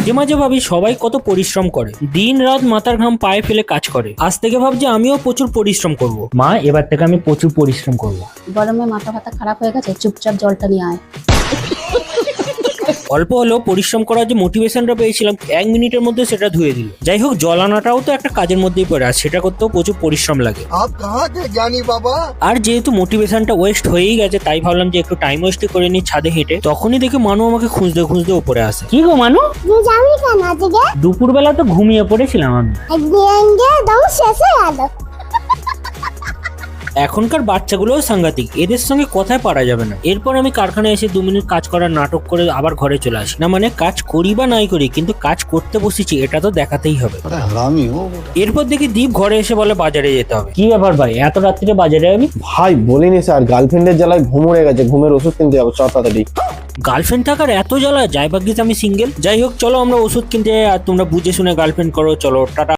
মাঝে মাঝে ভাবি সবাই কত পরিশ্রম করে, দিন রাত মাথার ঘাম পায়ে ফেলে কাজ করে। আজ থেকে ভাবছি আমিও প্রচুর পরিশ্রম করব। মা, এবার থেকে আমি প্রচুর পরিশ্রম করব। গরমে মাথা ফাতা খারাপ হয়ে গেছে, চুপচাপ জলটা নিয়ে আয়। অল্প হলেও পরিশ্রম করার যে মোটিভেশনটা পেয়েছিলাম 1 মিনিটের মধ্যে সেটা ধুয়ে দিল। যাই হোক, জল আনাটাও তো একটা কাজের মধ্যেই পড়ে, আর সেটা করতেও প্রচুর পরিশ্রম লাগে। আর যেহেতু মোটিভেশনটা ওয়েস্ট হয়েই গেছে, তাই ভাবলাম যে একটু টাইম ওয়েস্ট করে নি ছাদে হেঁটে। তখনই দেখে মানু আমাকে খুঁজতে খুঁজতে উপরে আসে। কি গো মানু, যাবি কেন আজকে? দুপুরবেলা তো ঘুমিয়ে পড়েছিলাম আমি। একদম শেষে গেল। এখনকার বাচ্চাগুলোও সাংঘাতিক, এদের সঙ্গে কথায় পারা যাবে না। এরপর আমি কারখানায় এসে 2 মিনিট কাজ করার নাটক করে আবার ঘরে চলে আসি। না মানে কাজ করি বা নাই করি, কিন্তু কাজ করতে বসেছি এটা তো দেখাতেই হবে। এরপর দেখি দীপ ঘরে এসে বলে বাজারে যেতে হবে। কি ব্যাপার ভাই, এত রাত্রিরে বাজারে আমি? ভাই বলিনি স্যার, গার্লফ্রেন্ডের জ্বালায় ঘুম উড়ে গেছে, ঘুমের ওষুধ কিনতে যাবো, চল তাড়াতাড়ি। গার্লফ্রেন্ড থাকার এত জ্বালা, যাই ভাগ্যিস আমি সিঙ্গেল। যাই হোক, চলো আমরা ওষুধ কিনতে যাই, আর তোমরা বুঝে শুনে গার্লফ্রেন্ড করো। চলো, টাটা।